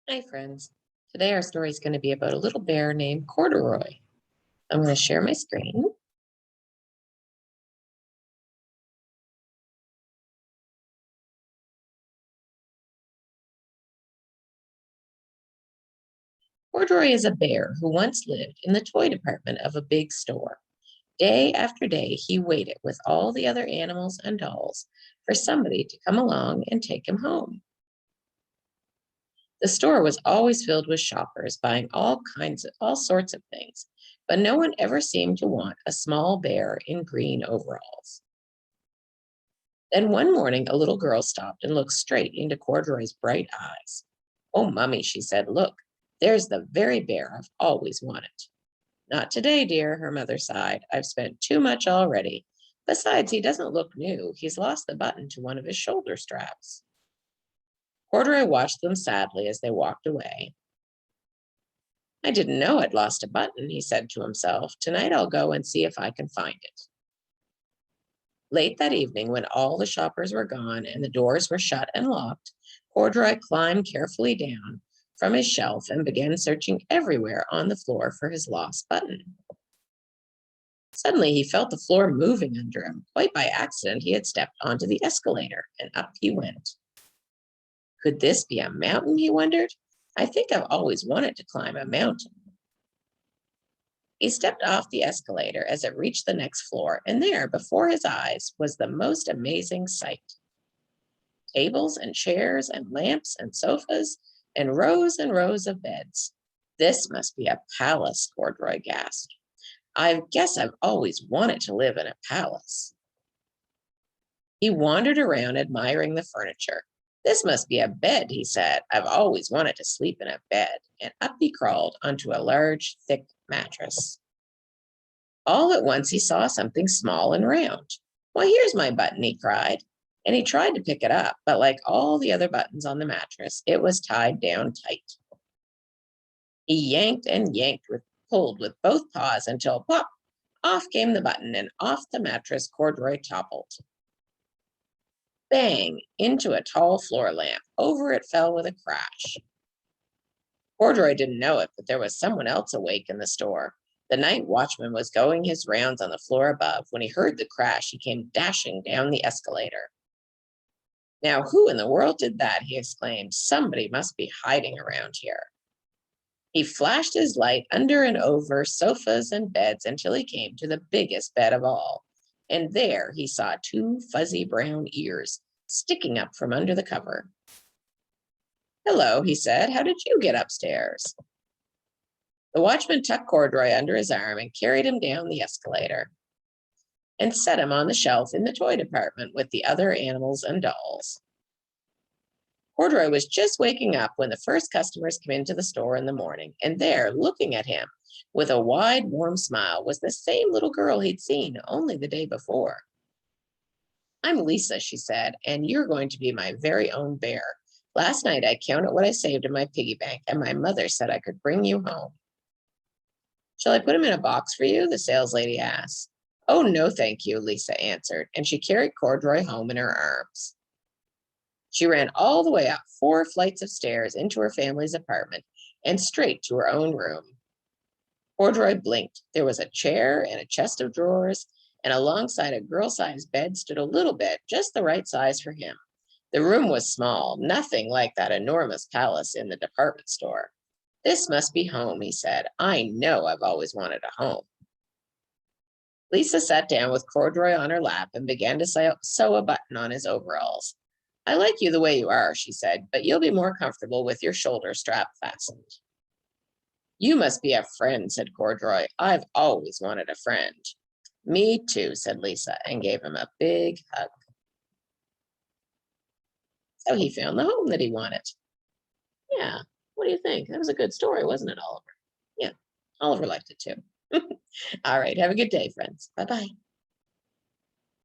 Hi, friends. Today our story is going to be about a little bear named Corduroy. I'm going to share my screen. Corduroy is a bear who once lived in the toy department of a big store. Day after day, he waited with all the other animals and dolls for somebody to come along and take him home. The store was always filled with shoppers buying all sorts of things, but no one ever seemed to want a small bear in green overalls. Then one morning, a little girl stopped and looked straight into Corduroy's bright eyes. "Oh, Mummy," she said, "look, there's the very bear I've always wanted." "Not today, dear," her mother sighed. "I've spent too much already. Besides, he doesn't look new. He's lost the button to one of his shoulder straps." Corduroy watched them sadly as they walked away. "I didn't know I'd lost a button," he said to himself. "Tonight I'll go and see if I can find it." Late that evening, when all the shoppers were gone and the doors were shut and locked, Corduroy climbed carefully down from his shelf and began searching everywhere on the floor for his lost button. Suddenly, he felt the floor moving under him. Quite by accident, he had stepped onto the escalator, and up he went. Could this be a mountain, he wondered? I think I've always wanted to climb a mountain. He stepped off the escalator as it reached the next floor, and there, before his eyes, was the most amazing sight. Tables and chairs and lamps and sofas and rows of beds. "This must be a palace," Corduroy gasped. "I guess I've always wanted to live in a palace." He wandered around admiring the furniture. "This must be a bed," he said. "I've always wanted to sleep in a bed." And up he crawled onto a large, thick mattress. All at once he saw something small and round. "Why, here's my button," he cried. And he tried to pick it up, but like all the other buttons on the mattress, it was tied down tight. He yanked and pulled with both paws until pop, off came the button, and off the mattress Corduroy toppled. Bang, into a tall floor lamp. Over it fell with a crash. Corduroy didn't know it, but there was someone else awake in the store. The night watchman was going his rounds on the floor above. When he heard the crash, he came dashing down the escalator. "Now, who in the world did that?" he exclaimed. "Somebody must be hiding around here." He flashed his light under and over sofas and beds until he came to the biggest bed of all. And there he saw two fuzzy brown ears sticking up from under the cover. "Hello," he said. "How did you get upstairs?" The watchman tucked Corduroy under his arm and carried him down the escalator and set him on the shelf in the toy department with the other animals and dolls. Corduroy was just waking up when the first customers came into the store in the morning, and there, looking at him with a wide, warm smile, was the same little girl he'd seen only the day before. "I'm Lisa," she said, "and you're going to be my very own bear. Last night I counted what I saved in my piggy bank, and my mother said I could bring you home." "Shall I put him in a box for you?" the saleslady asked. "Oh, no, thank you," Lisa answered, and she carried Corduroy home in her arms. She ran all the way up 4 flights of stairs into her family's apartment and straight to her own room. Corduroy blinked. There was a chair and a chest of drawers, and alongside a girl-sized bed stood a little bed, just the right size for him. The room was small, nothing like that enormous palace in the department store. "This must be home," he said. "I know I've always wanted a home." Lisa sat down with Corduroy on her lap and began to sew a button on his overalls. "I like you the way you are," she said, "but you'll be more comfortable with your shoulder strap fastened." "You must be a friend," said Corduroy. "I've always wanted a friend." "Me too," said Lisa, and gave him a big hug. So he found the home that he wanted. Yeah. What do you think? That was a good story, wasn't it, Oliver? Yeah. Oliver liked it too. All right. Have a good day, friends. Bye bye.